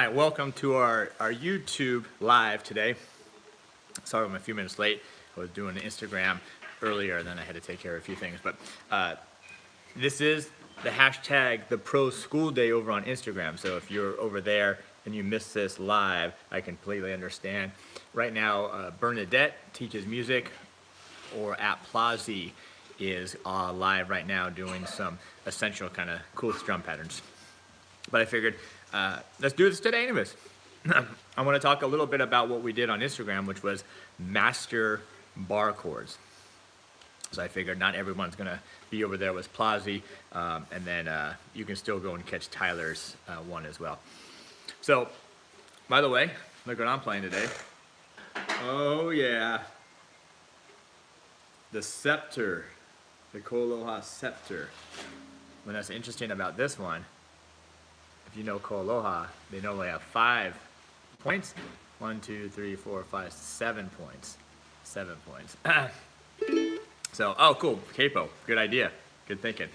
right, welcome to our YouTube live today. Sorry I'm a few minutes late. I was doing Instagram earlier, and then I had to take care of a few things. But this is the hashtag the Pro School Day over on Instagram. So if you're over there and you missed this live, I completely understand. Right now, Bernadette teaches music, or at Plazi is live right now doing some essential kind of cool strum patterns. But I figured, let's do this today anyways. I want to talk a little bit about what we did on Instagram, which was master bar chords. So I figured not everyone's going to be over there with Plazi, and then you can still go and catch Tyler's one as well. So, by the way, look what I'm playing today. Oh yeah, the scepter, the Koaloha scepter. Well, that's interesting about this one. If you know Koaloha, they normally have 5 points. 1, 2, 3, 4, 5, 7 points. 7 points. So, oh, cool, capo, good idea, good thinking.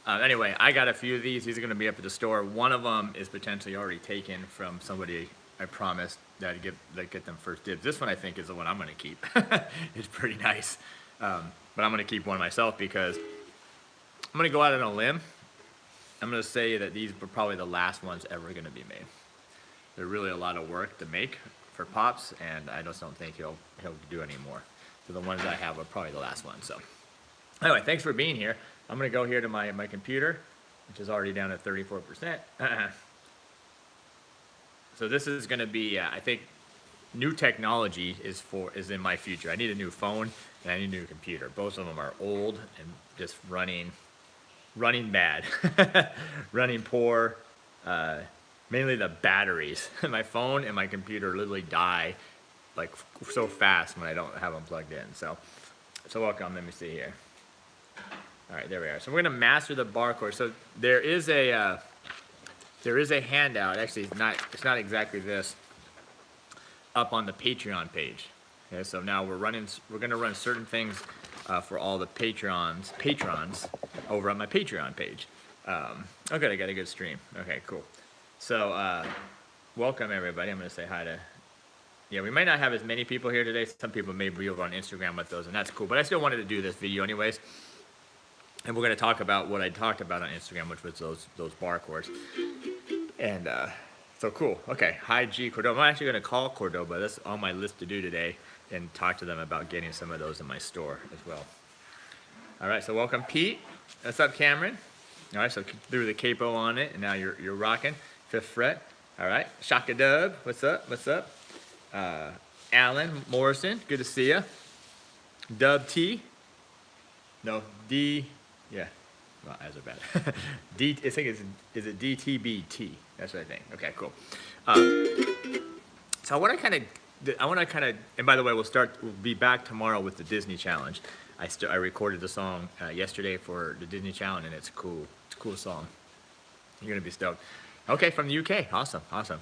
Anyway, I got a few of these. These are going to be up at the store. One of them is potentially already taken from somebody I promised that I'd get them first dibs. This one I think is the one I'm going to keep. It's pretty nice. But I'm going to keep one myself because I'm going to go out on a limb. I'm going to say that these were probably the last ones ever going to be made. They're really a lot of work to make for Pops, and I just don't think he'll do any more. So the ones I have are probably the last ones. So anyway, thanks for being here. I'm going to go here to my computer, which is already down at 34%. So this is going to be, I think, new technology is in my future. I need a new phone and I need a new computer. Both of them are old and just running bad, running poor. Mainly the batteries. My phone and my computer literally die like so fast when I don't have them plugged in. So welcome. Let me see here. All right, there we are. So we're gonna master the bar chord. So there is a handout. Actually, it's not exactly this. Up on the Patreon page. Okay, so now we're gonna run certain things for all the patrons over on my Patreon page. Okay, I got a good stream. Okay, cool. So welcome everybody. I'm gonna say hi to. Yeah, we might not have as many people here today. Some people may be over on Instagram with those, and that's cool. But I still wanted to do this video anyways. And we're gonna talk about what I talked about on Instagram, which was those bar chords. And so cool. Okay, hi G Cordoba. I'm actually gonna call Cordoba. That's on my list to do today, and talk to them about getting some of those in my store as well. All right, so welcome Pete. What's up, Cameron? All right, so threw the capo on it, and now you're rocking 5th fret. All right, Shaka Dub. What's up? What's up? Alan Morrison. Good to see you. Dub T. No D. Yeah. Well, as are bad. D. I think is it DTBT? That's what I think. Okay, cool. So I want to kind of, and by the way, we'll be back tomorrow with the Disney Challenge. I recorded the song yesterday for the Disney Challenge, and it's cool. It's a cool song. You're gonna be stoked. Okay, from the UK. Awesome, awesome.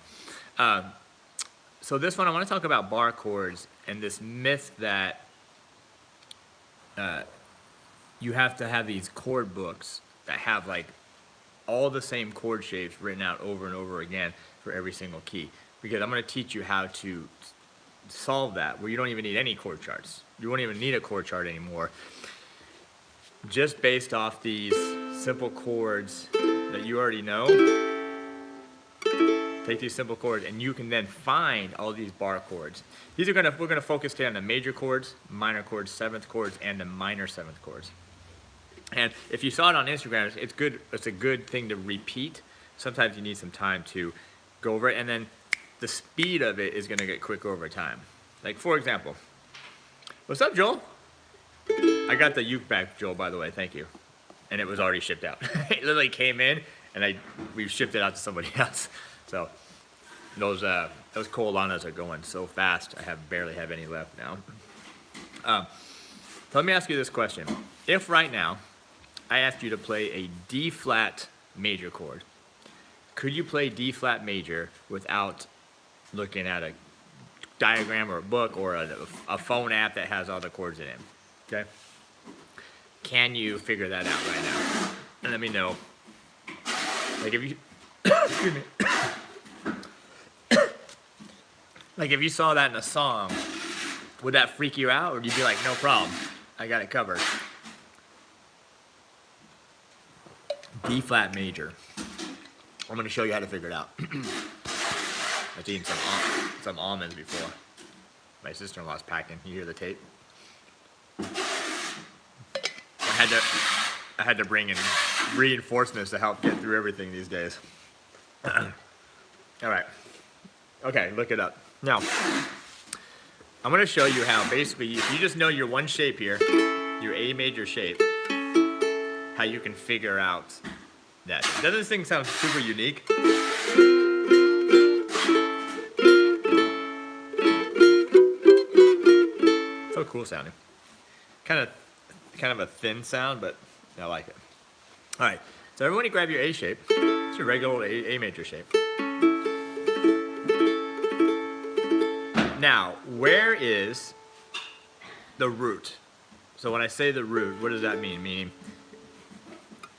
So this one, I want to talk about bar chords and this myth that you have to have these chord books that have like all the same chord shapes written out over and over again for every single key. Because I'm going to teach you how to solve that, where you don't even need any chord charts. You won't even need a chord chart anymore. Just based off these simple chords that you already know. Take these simple chords, and you can then find all these bar chords. We're gonna focus today on the major chords, minor chords, 7th chords, and the minor 7th chords. And if you saw it on Instagram, it's good. It's a good thing to repeat. Sometimes you need some time to go over it, and then the speed of it is gonna get quicker over time. Like for example, what's up, Joel? I got the uke back, Joel. By the way, thank you. And it was already shipped out. It literally came in, and we shipped it out to somebody else. So those Koalanas are going so fast. I barely have any left now. So let me ask you this question. If right now I asked you to play a D flat major chord, could you play D flat major without looking at a diagram or a book or a phone app that has all the chords in it? Okay? Can you figure that out right now? And let me know. Like if you, excuse me. Like if you saw that in a song, would that freak you out, or would you be like, no problem, I got it covered? D flat major. I'm going to show you how to figure it out. I've eaten some almonds before. My sister-in-law's packing. You hear the tape? I had to bring in reinforcements to help get through everything these days. All right. Okay, look it up. Now, I'm going to show you how basically, if you just know your one shape here, your A major shape, how you can figure out that. Doesn't this thing sound super unique? So cool sounding. Kind of a thin sound, but I like it. All right, so everybody grab your A shape. It's your regular old A major shape. Now, where is the root? So when I say the root, what does that mean? Meaning,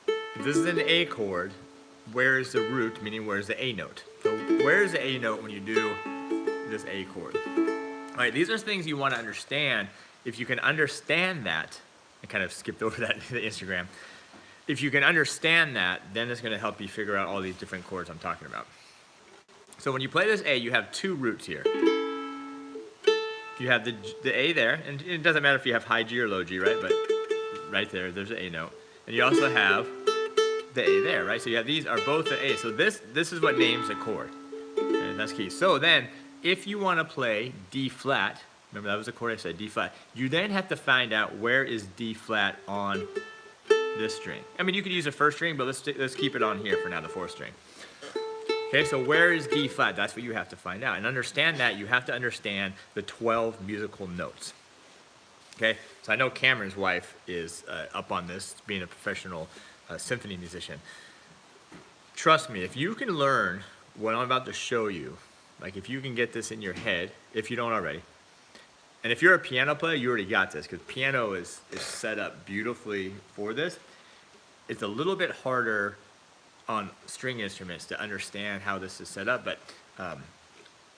if this is an A chord, where is the root? Meaning, where's the A note? So where is the A note when you do this A chord? All right, these are things you want to understand. If you can understand that, I kind of skipped over that to the Instagram. If you can understand that, then it's going to help you figure out all these different chords I'm talking about. So when you play this A, you have two roots here. You have the A there, and it doesn't matter if you have high G or low G, right? But right there's an A note. And you also have the A there, right? So you have these are both the A. So this is what names a chord. Okay, that's key. So then, if you want to play D flat, remember that was the chord I said, D flat, you then have to find out where is D flat on this string. I mean, you could use a first string, but let's keep it on here for now, the fourth string. Okay, so where is D flat? That's what you have to find out. And understand that, you have to understand the 12 musical notes. Okay, so I know Cameron's wife is up on this, being a professional symphony musician. Trust me, if you can learn what I'm about to show you, like if you can get this in your head, if you don't already, and if you're a piano player, you already got this, because piano is set up beautifully for this. It's a little bit harder on string instruments to understand how this is set up, but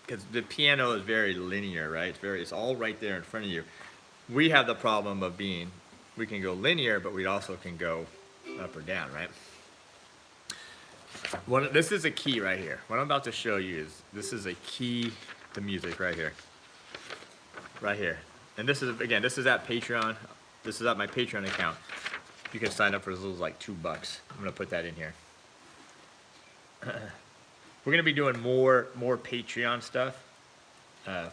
because the piano is very linear, right? It's all right there in front of you. We have the problem of we can go linear, but we also can go up or down, right? This is a key right here. What I'm about to show you this is a key to music right here. Right here. And this is at Patreon. This is at my Patreon account. You can sign up for as little as like $2. I'm gonna put that in here. We're gonna be doing more Patreon stuff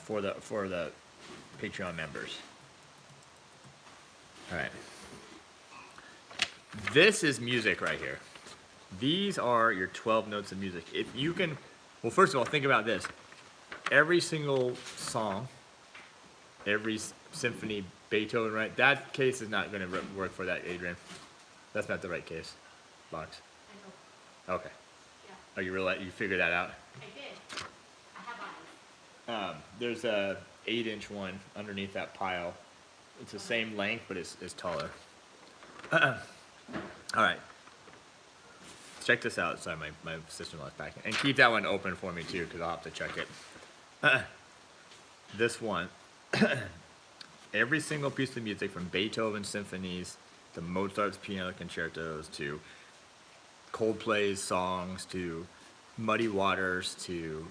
for the Patreon members. All right. This is music right here. These are your 12 notes of music. If you can, well, first of all, think about this. Every single song, every symphony, Beethoven, right? That case is not going to work for that, Adrian. That's not the right case. Box. I know. Okay. Yeah. Oh, you figured that out? I did. I have eyes. There's a 8-inch one underneath that pile. It's the same length, but it's taller. All right. Check this out. Sorry, my sister-in-law's packing. And keep that one open for me, too, because I'll have to check it. This one. Every single piece of music, from Beethoven symphonies to Mozart's piano concertos to Coldplay's songs to Muddy Waters to,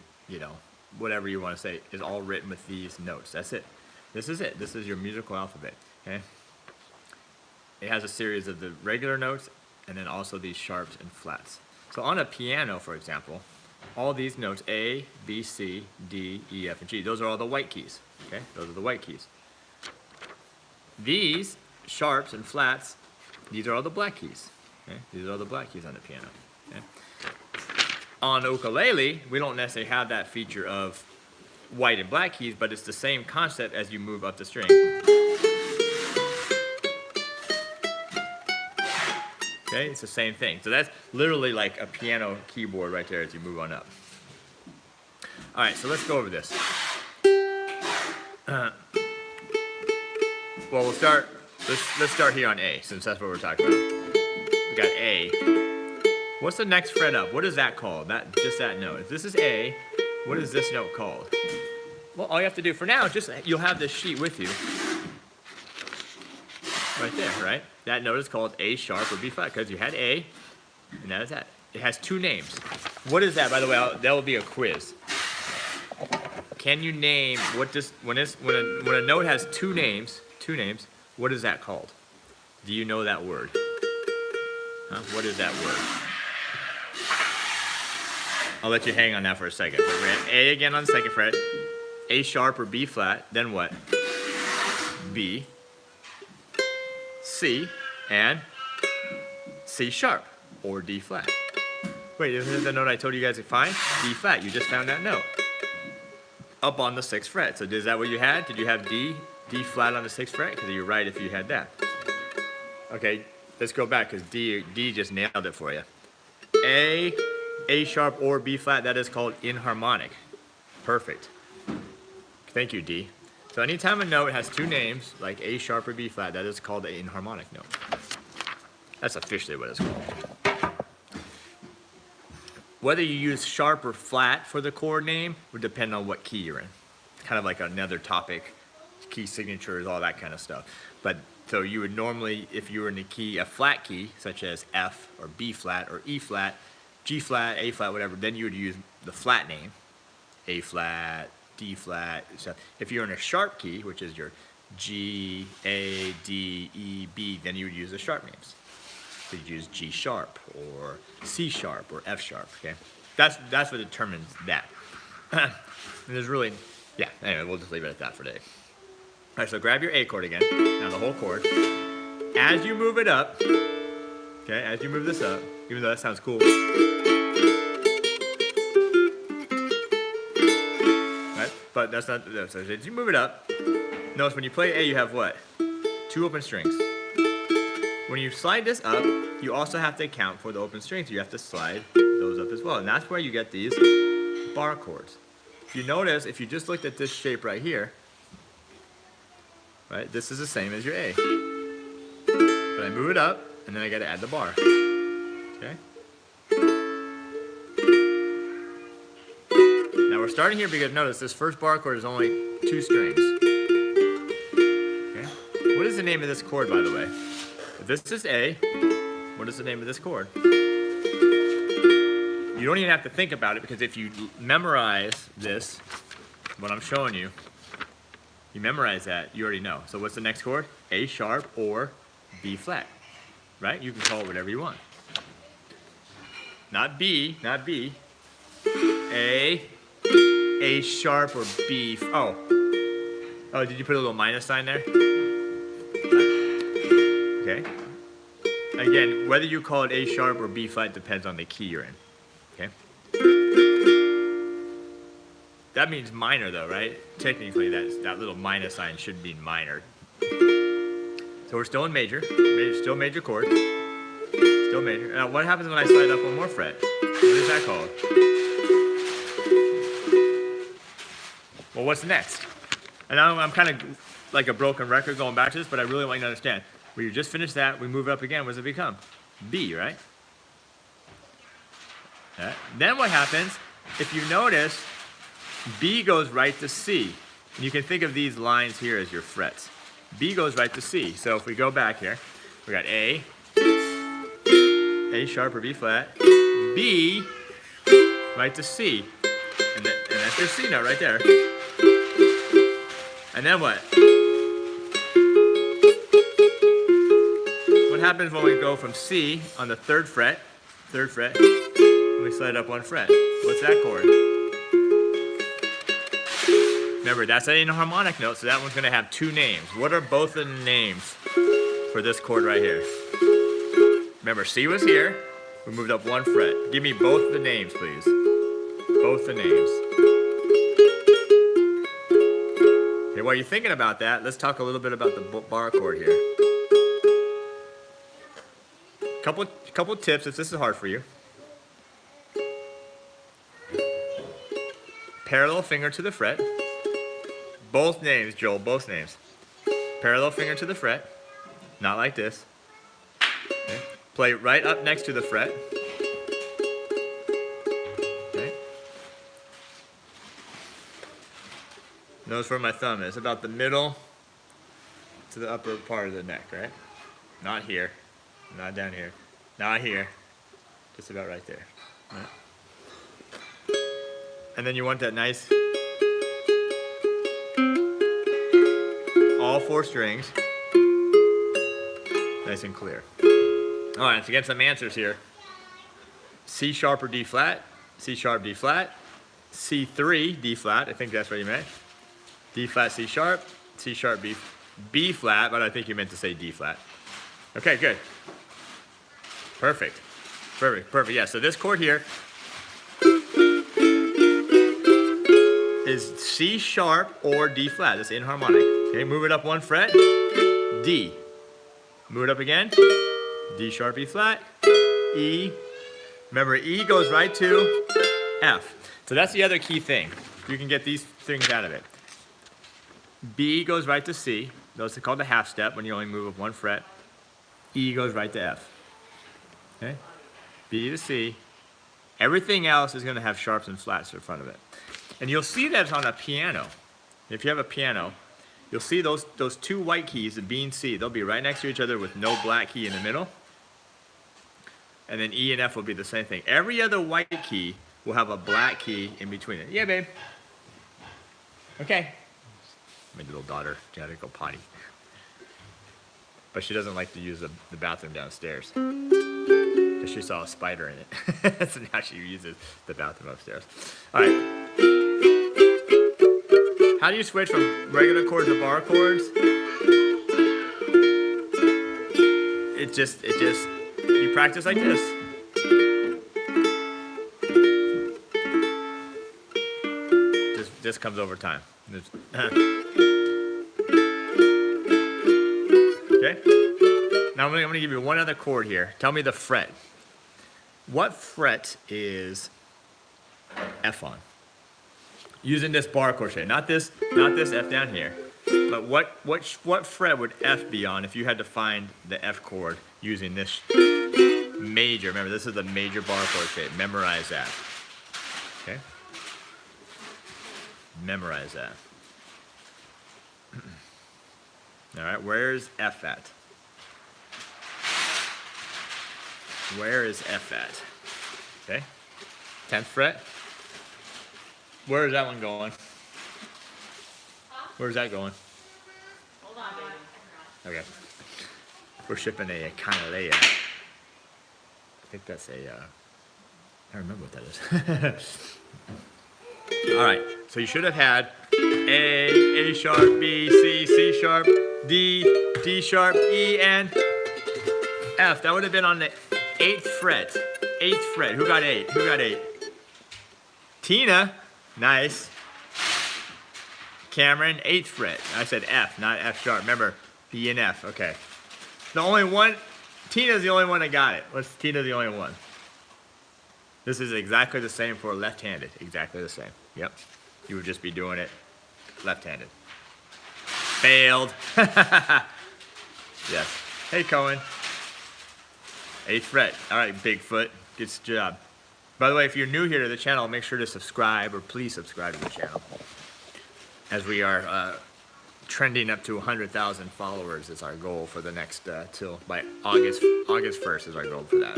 whatever you want to say, is all written with these notes. That's it. This is it. This is your musical alphabet. Okay? It has a series of the regular notes and then also these sharps and flats. So on a piano, for example, all these notes, A, B, C, D, E, F, and G, those are all the white keys. Okay? Those are the white keys. These sharps and flats, these are all the black keys. Okay? These are all the black keys on the piano. Okay? On the ukulele, we don't necessarily have that feature of white and black keys, but it's the same concept as you move up the string. Okay, it's the same thing. So that's literally like a piano keyboard right there as you move on up. All right, so let's go over this. Well, let's start here on A, since that's what we're talking about. We got A. What's the next fret up? What is that called? Just that note. If this is A, what is this note called? Well, all you have to do for now, just you'll have this sheet with you. Right there, right? That note is called A sharp or B flat because you had A, and that is that. It has two names. What is that, by the way? That will be a quiz. Can you name what this when a note has two names? What is that called? Do you know that word? Huh? What is that word? I'll let you hang on that for a second. We're at A again on the second fret. A sharp or B flat. Then what? B. C. And C sharp or D flat. Wait, isn't the note I told you guys to find? D flat. You just found that note. Up on the 6th fret. So is that what you had? Did you have D flat on the 6th fret? Because you're right if you had that. Okay, let's go back because D just nailed it for you. A sharp or B flat, that is called inharmonic. Perfect. Thank you, D. So anytime a note has two names, like A sharp or B flat, that is called an inharmonic note. That's officially what it's called. Whether you use sharp or flat for the chord name would depend on what key you're in. It's kind of like another topic, key signatures, all that kind of stuff. But so you would normally, if you were in a flat key, such as F or B flat or E flat, G flat, A flat, whatever, then you would use the flat name, A flat, D flat, stuff. If you're in a sharp key, which is your G, A, D, E, B, then you would use the sharp names. So you'd use G sharp or C sharp or F sharp, okay? That's what determines that. And there's really, yeah, anyway, we'll just leave it at that for today. All right, so grab your A chord again, now the whole chord. As you move it up, okay, as you move this up, even though that sounds cool, right? But that's not, so as you move it up, notice when you play A, you have what? 2 open strings. When you slide this up, you also have to account for the open strings. You have to slide those up as well. And that's where you get these bar chords. If you notice, if you just looked at this shape right here, right, this is the same as your A. But I move it up, and then I got to add the bar. Okay? Now we're starting here because notice this first bar chord is only 2 strings. Okay? What is the name of this chord, by the way? If this is A, what is the name of this chord? You don't even have to think about it because if you memorize this, what I'm showing you, you memorize that, you already know. So what's the next chord? A sharp or B flat, right? You can call it whatever you want. Not B, not B. A sharp or B. Oh, did you put a little minus sign there? Okay. Again, whether you call it A sharp or B flat depends on the key you're in. Okay. That means minor though, right? Technically, that little minus sign should mean minor. So we're still in major. Still major chord. Still major. Now, what happens when I slide up one more fret? What is that called? Well, what's next? And now I'm kind of like a broken record going back to this, but I really want you to understand. We just finished that, we move up again, what does it become? B, right? Okay. Then what happens, if you notice, B goes right to C. And you can think of these lines here as your frets. B goes right to C. So if we go back here, we got A sharp or B flat, B, right to C. And that's your C note right there. And then what? What happens when we go from C on the 3rd fret, and we slide up 1 fret? What's that chord? Remember, that's an inharmonic note, so that one's going to have 2 names. What are both the names for this chord right here? Remember, C was here. We moved up 1 fret. Give me both the names, please. Both the names. Okay, while you're thinking about that, let's talk a little bit about the bar chord here. Couple tips if this is hard for you. Parallel finger to the fret. Both names, Joel, both names. Parallel finger to the fret. Not like this. Okay. Play right up next to the fret. Okay. Notice where my thumb is. About the middle to the upper part of the neck, right? Not here. Not down here. Not here. Just about right there. Right. And then you want that nice, all 4 strings, nice and clear. All right, let's get some answers here. C sharp or D flat, C sharp, D flat, C3, D flat, I think that's what you meant. D flat, C sharp, B flat, but I think you meant to say D flat. Okay, good. Perfect. Perfect, perfect. Yeah, so this chord here is C sharp or D flat. That's inharmonic. Okay, move it up 1 fret, D. Move it up again, D sharp, E flat, E. Remember, E goes right to F. So that's the other key thing. You can get these things out of it. B goes right to C. Those are called the half step when you only move up 1 fret. E goes right to F. Okay? B to C. Everything else is going to have sharps and flats in front of it. And you'll see that on a piano. If you have a piano, you'll see those 2 white keys, the B and C, they'll be right next to each other with no black key in the middle. And then E and F will be the same thing. Every other white key will have a black key in between it. Yeah, babe. Okay. My little daughter, she had to go potty. But she doesn't like to use the bathroom downstairs. Because she saw a spider in it. So now she uses the bathroom upstairs. All right. How do you switch from regular chords to bar chords? You practice like this. This comes over time. Okay? Now I'm going to give you one other chord here. Tell me the fret. What fret is F on? Using this bar chord shape. Not this F down here. But what fret would F be on if you had to find the F chord using this major? Remember, this is the major bar chord shape. Memorize that. Okay? Memorize that. All right, where's F at? Where is F at? Okay, 10th fret. Where is that one going? Where's that going? Hold on, baby. Okay. We're shipping a Guitarlele. I think that's a, I don't remember what that is. All right, so you should have had A sharp, B, C, C sharp, D, D sharp, E, and F. That would have been on the 8th fret. 8th fret. Who got 8? Who got 8? Tina. Nice. Cameron, 8th fret. I said F, not F sharp. Remember, B and F. Okay. The only one, Tina's the only one that got it. What's Tina the only one? This is exactly the same for left-handed. Exactly the same. Yep. You would just be doing it left-handed. Failed. Yes. Hey, Cohen. 8th fret. All right, Bigfoot. Good job. By the way, if you're new here to the channel, make sure to subscribe, or please subscribe to the channel. As we are trending up to 100,000 followers is our goal for the next, till by August 1st is our goal for that.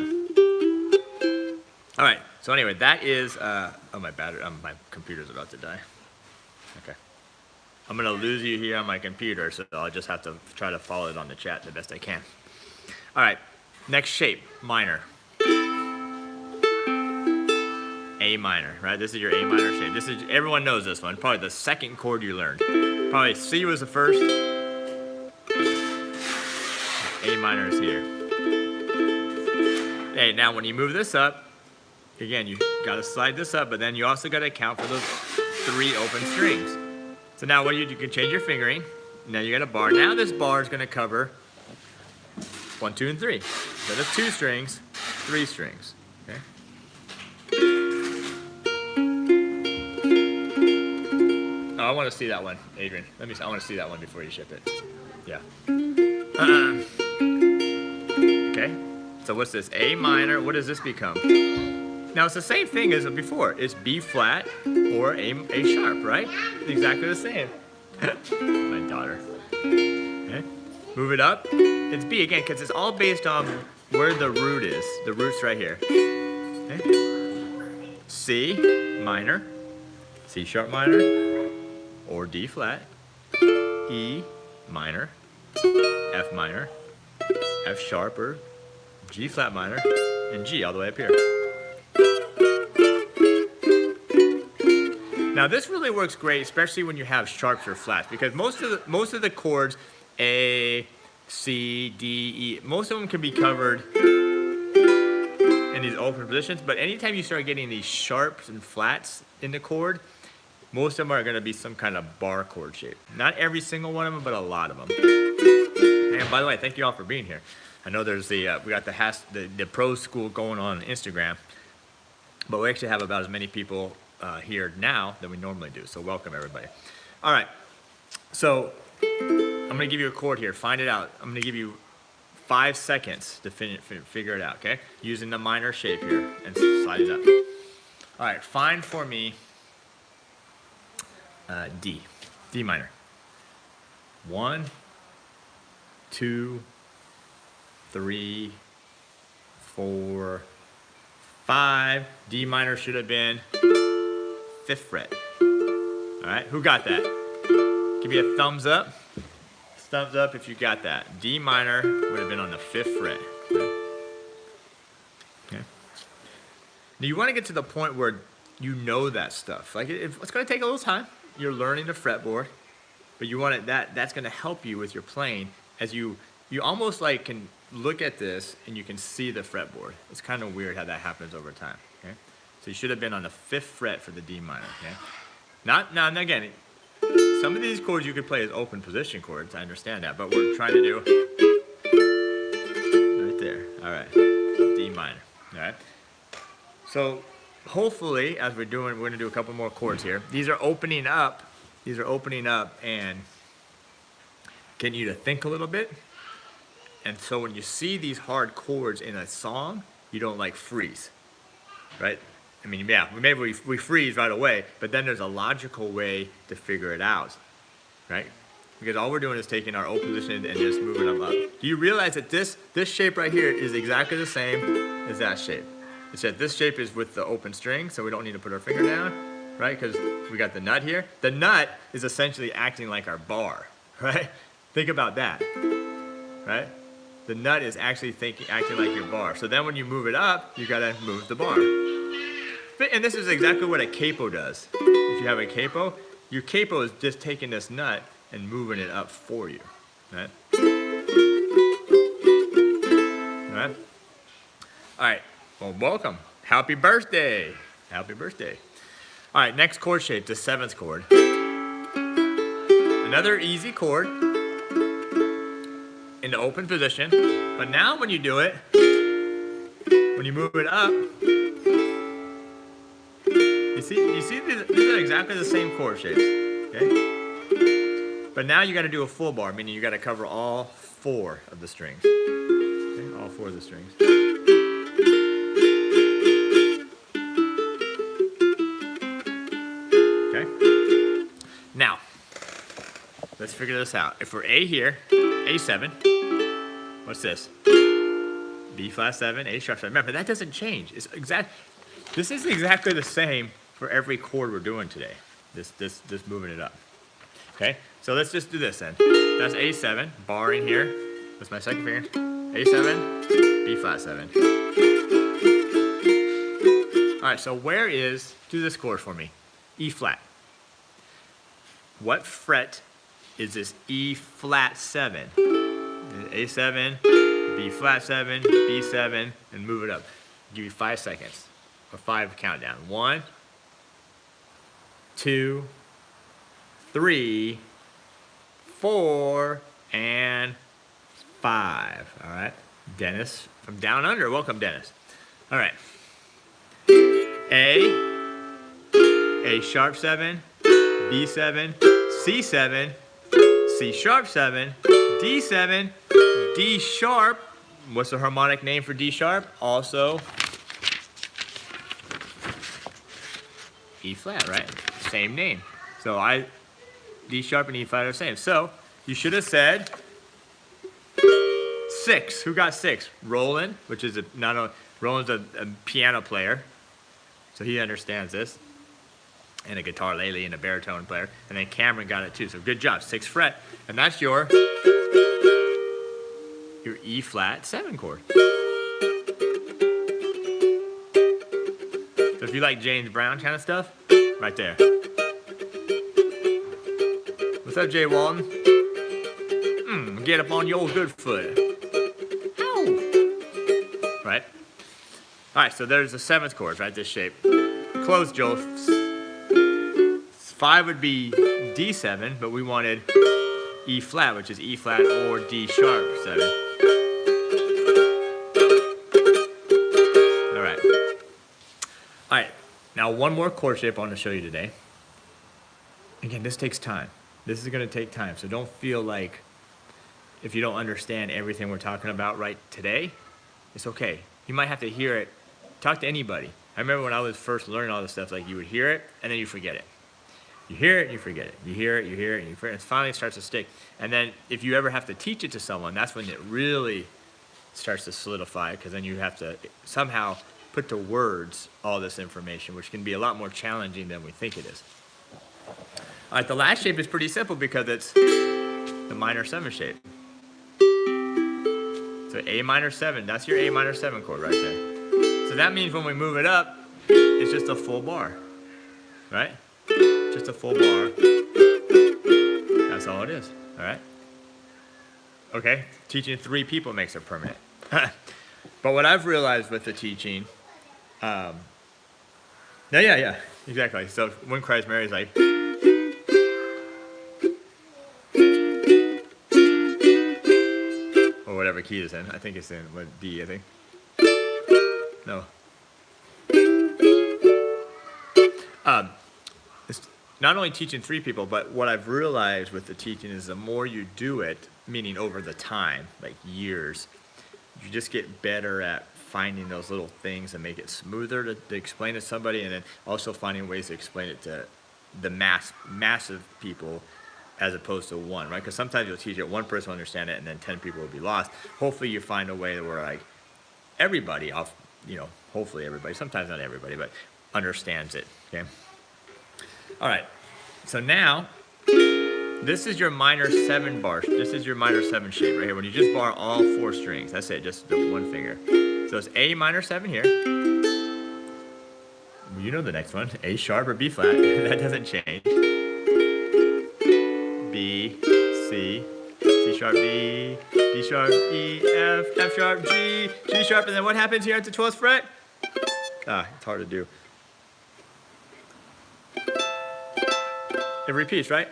All right, so anyway, that is, oh, my computer's about to die. Okay. I'm gonna lose you here on my computer, so I'll just have to try to follow it on the chat the best I can. All right, next shape, minor. A minor, right? This is your A minor shape. This is, everyone knows this one, probably the second chord you learned. Probably C was the first. A minor is here. Hey, now when you move this up, again, you gotta slide this up, but then you also gotta account for those 3 open strings. So now what you can change your fingering. Now you got a bar. Now this bar is gonna cover 1, 2, and 3. Instead of 2 strings, 3 strings. Okay. Oh, I want to see that one, Adrian. I want to see that one before you ship it. Yeah. Okay. So what's this? A minor. What does this become? Now it's the same thing as before. It's B flat or A sharp, right? Exactly the same. My daughter. Okay. Move it up. It's B again because it's all based on where the root is. The root's right here. Okay. C minor, C sharp minor, or D flat, E minor, F minor, F sharp or G flat minor, and G all the way up here. Now this really works great, especially when you have sharps or flats, because most of the chords, A, C, D, E, most of them can be covered in these open positions, but anytime you start getting these sharps and flats in the chord, most of them are going to be some kind of bar chord shape. Not every single one of them, but a lot of them. And by the way, thank you all for being here. I know there's we got the pro school going on Instagram, but we actually have about as many people here now than we normally do. So welcome everybody. All right, so I'm gonna give you a chord here. Find it out. I'm gonna give you 5 seconds to figure it out. Okay, using the minor shape here and slide it up. All right, find for me D minor. 1, 2, 3, 4, 5. D minor should have been 5th fret. All right, who got that? Give me a thumbs up. Thumbs up if you got that. D minor would have been on the 5th fret. Okay. Now you want to get to the point where you know that stuff. Like it's going to take a little time. You're learning the fretboard, but you want it that's going to help you with your playing as you almost like can look at this and you can see the fretboard. It's kind of weird how that happens over time. Okay. So you should have been on the 5th fret for the D minor. Okay. Now again, some of these chords you could play as open position chords. I understand that, but we're trying to do right there. All right, D minor. All right. So hopefully, as we're going to do a couple more chords here. These are opening up. These are opening up and getting you to think a little bit. And so when you see these hard chords in a song, you don't like freeze, right? I mean, yeah, maybe we freeze right away, but then there's a logical way to figure it out, right? Because all we're doing is taking our open position and just moving them up. Do you realize that this shape right here is exactly the same as that shape? It's that this shape is with the open string, so we don't need to put our finger down, right? Because we got the nut here. The nut is essentially acting like our bar, right? Think about that, right? The nut is actually acting like your bar. So then when you move it up, you gotta move the bar. And this is exactly what a capo does. If you have a capo, your capo is just taking this nut and moving it up for you, right? All right, well, welcome. Happy birthday. Happy birthday. All right, next chord shape, the 7th chord. Another easy chord in the open position, but now when you do it, when you move it up, you see these are exactly the same chord shapes, okay? But now you got to do a full bar, meaning you got to cover all 4 of the strings, okay? All 4 of the strings. Okay? Now, let's figure this out. If we're A here, A7, what's this? B flat 7, A sharp 7. Remember, that doesn't change. This is exactly the same for every chord we're doing today. This moving it up. Okay, so let's just do this then. That's A7, barring here. That's my second finger. A7, B flat 7. All right, so where is, do this chord for me, E flat. What fret is this E flat 7? A7, B flat 7, B7, and move it up. I'll give you 5 seconds. A 5 countdown. 1, 2, 3, 4, and 5. All right. Dennis from Down Under. Welcome, Dennis. All right. A sharp 7, B7, C7, C sharp 7, D7, D sharp. What's the harmonic name for D sharp? Also E flat, right? Same name. So D sharp and E flat are the same. So you should have said 6. Who got 6? Roland, which is Roland's a piano player, so he understands this, and a guitarlele and a baritone player. And then Cameron got it too. So good job, 6th fret, and that's your E flat 7 chord. So if you like James Brown kind of stuff, right there. What's up, Jay Walton? Get up on your good foot. Ow. Right? All right, so there's the 7th chord, right? This shape. Close, Joel. 5 would be D7, but we wanted E flat, which is E flat or D sharp 7. All right. All right, now one more chord shape I want to show you today. Again, this takes time. This is going to take time, so don't feel like if you don't understand everything we're talking about right today, it's okay. You might have to hear it. Talk to anybody. I remember when I was first learning all this stuff, like you would hear it and then you forget it. You hear it, you forget it. You hear it, you hear it, and you forget it. And finally it starts to stick. And then if you ever have to teach it to someone, that's when it really starts to solidify, because then you have to somehow put to words all this information, which can be a lot more challenging than we think it is. All right, the last shape is pretty simple because it's the minor 7 shape. So A minor 7, that's your A minor 7 chord right there. So that means when we move it up, it's just a full bar, right? Just a full bar. That's all it is, all right? Okay, teaching 3 people makes it permanent. But what I've realized with the teaching, yeah, exactly. So when Christ Mary is like, or whatever key it's in. I think it's in D, I think. No. It's not only teaching 3 people, but what I've realized with the teaching is the more you do it, meaning over the time, like years, you just get better at finding those little things and make it smoother to explain to somebody, and then also finding ways to explain it to the massive people as opposed to one, right? Because sometimes you'll teach it, one person will understand it, and then 10 people will be lost. Hopefully you find a way where like everybody, hopefully everybody, sometimes not everybody, but understands it, okay? All right, so now, this is your minor 7 bar. This is your minor 7 shape right here. When you just bar all 4 strings, that's it, just the one finger. So it's A minor 7 here. You know the next one, A sharp or B flat, that doesn't change. B, C, C sharp, D, D sharp, E, F, F sharp, G, G sharp, and then what happens here at the 12th fret? It's hard to do. It repeats, right?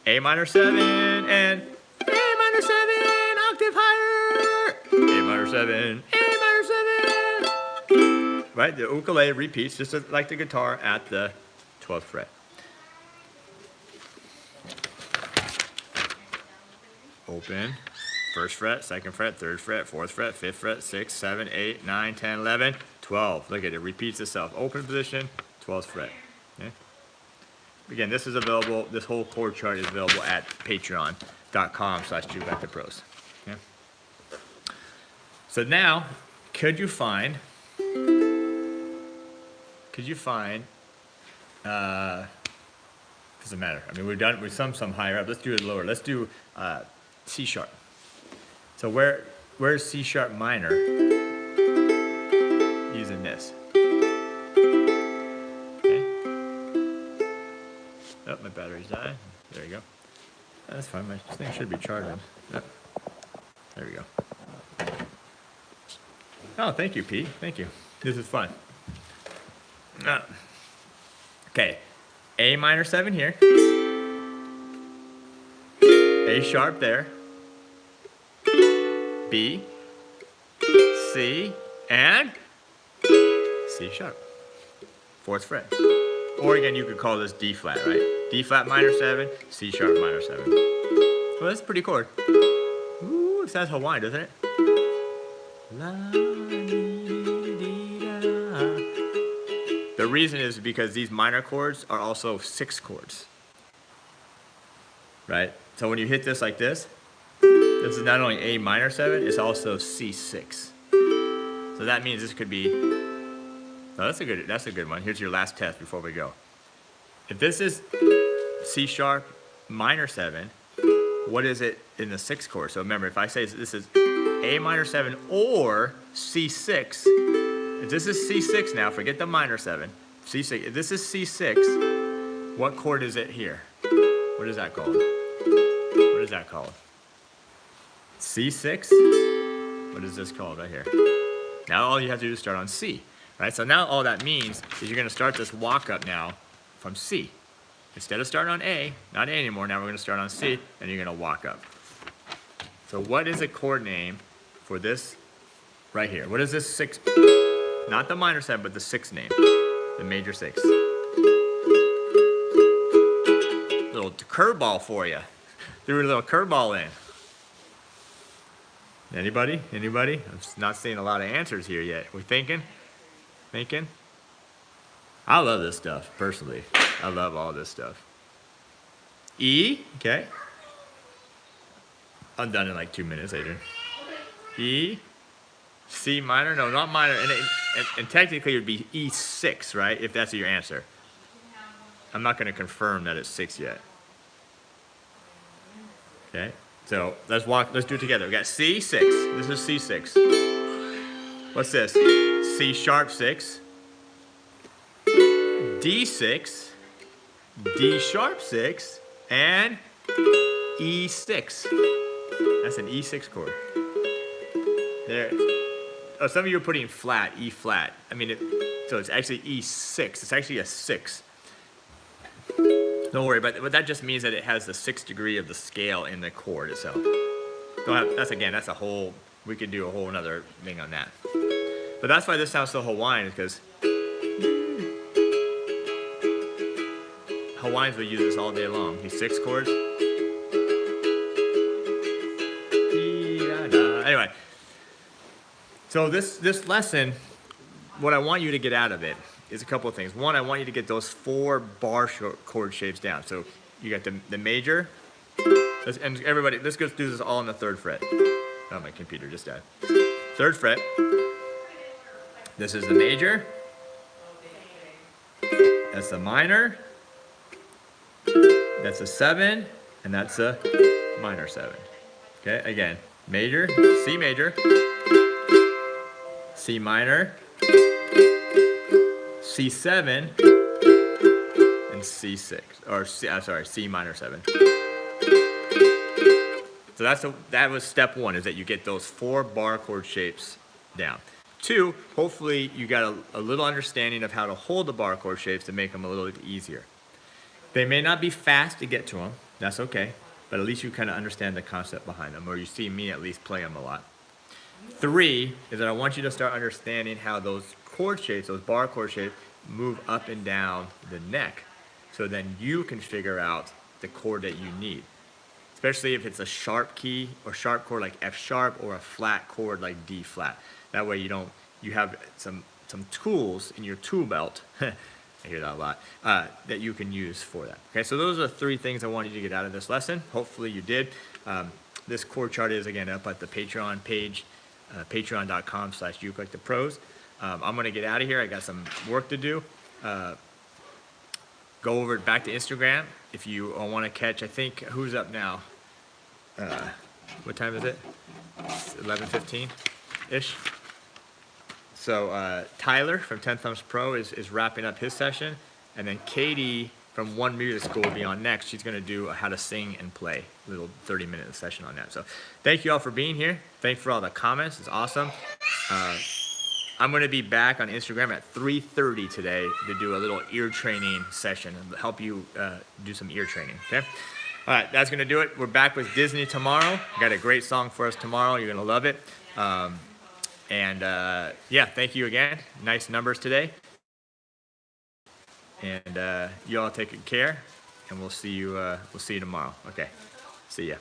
A minor 7 and A minor 7, octave higher. A minor 7, A minor 7. Right, the ukulele repeats just like the guitar at the 12th fret. Open, 1st fret, 2nd fret, 3rd fret, 4th fret, 5th fret, 6, 7, 8, 9, 10, 11, 12. Look at it, repeats itself. Open position, 12th fret. Okay? Again, this is available, this whole chord chart is available at patreon.com/ukelikethepros. Okay? So now, could you find, doesn't matter. I mean, we've summed some higher up. Let's do it lower. Let's do C sharp. So where's C sharp minor? Using this. Okay. Oh, my battery's dying. There you go. That's fine. My thing should be charging. Oh, there we go. Oh, thank you, P. Thank you. This is fun. Okay. A minor 7 here. A sharp there. B, C, and C sharp. 4th fret. Or again, you could call this D flat, right? D flat minor 7, C sharp minor 7. Well, that's a pretty chord. Ooh, it sounds Hawaiian, doesn't it? La, dee, dee, da. The reason is because these minor chords are also 6 chords, right? So when you hit this like this is not only A minor 7, it's also C6. So that means this could be, oh, that's a good one. Here's your last test before we go. If this is C sharp minor 7, what is it in the 6th chord? So remember, if I say this is A minor 7 or C6, if this is C6 now, forget the minor 7, C6, if this is C6, what chord is it here? What is that called? What is that called? C6? What is this called right here? Now all you have to do is start on C, right? So now all that means is you're gonna start this walk up now from C. Instead of starting on A, not A anymore, now we're gonna start on C, and you're gonna walk up. So what is a chord name for this right here? What is this 6? Not the minor 7, but the 6 name, the major 6. Little curveball for you. Threw a little curveball in. Anybody? Anybody? I'm not seeing a lot of answers here yet. We thinking? Thinking? I love this stuff, personally. I love all this stuff. E, okay. I'm done in like 2 minutes later. E, C minor, no, not minor, and technically it would be E6, right? If that's your answer. I'm not going to confirm that it's 6 yet. Okay, so let's do it together. We got C6, this is C6. What's this? C sharp 6, D6, D sharp 6, and E6. That's an E6 chord. There. Oh, some of you are putting flat, E flat. I mean, so it's actually E6. It's actually a 6. Don't worry, but that just means that it has the 6th degree of the scale in the chord itself. That's a whole, we could do a whole another thing on that. But that's why this sounds so Hawaiian, because Hawaiians will use this all day long. These 6 chords. Anyway, so this lesson, what I want you to get out of it is a couple of things. One, I want you to get those 4 bar chord shapes down. So you got the major, and everybody, let's go do this all on the 3rd fret. Oh, my computer just died. 3rd fret. This is the major. That's the minor. That's a 7, and that's a minor 7. Okay, again, major, C major, C minor, C7, and C6, or C minor 7. So that was step 1, is that you get those 4 bar chord shapes down. 2, hopefully you got a little understanding of how to hold the bar chord shapes to make them a little bit easier. They may not be fast to get to them, that's okay, but at least you kind of understand the concept behind them, or you see me at least play them a lot. 3 is that I want you to start understanding how those chord shapes, those bar chord shapes, move up and down the neck, so then you can figure out the chord that you need. Especially if it's a sharp key or sharp chord like F sharp, or a flat chord like D flat. That way you have some tools in your tool belt. I hear that a lot, that you can use for that. Okay, so those are the 3 things I wanted you to get out of this lesson. Hopefully you did. This chord chart is again up at the Patreon page, patreon.com/ukelikethepros. I'm gonna get out of here. I got some work to do. Go over back to Instagram if you want to catch. I think who's up now? What time is it? 11:15 ish. So Tyler from 10 Thumbs Pro is wrapping up his session, and then Katie from One Music School will be on next. She's going to do how to sing and play, a little 30-minute session on that. So thank you all for being here. Thanks for all the comments. It's awesome. I'm going to be back on Instagram at 3:30 today to do a little ear training session and help you do some ear training. Okay. All right, that's going to do it. We're back with Disney tomorrow. Got a great song for us tomorrow. You're going to love it. Yeah, thank you again. Nice numbers today. And you all take good care, and we'll see you tomorrow. Okay, see ya.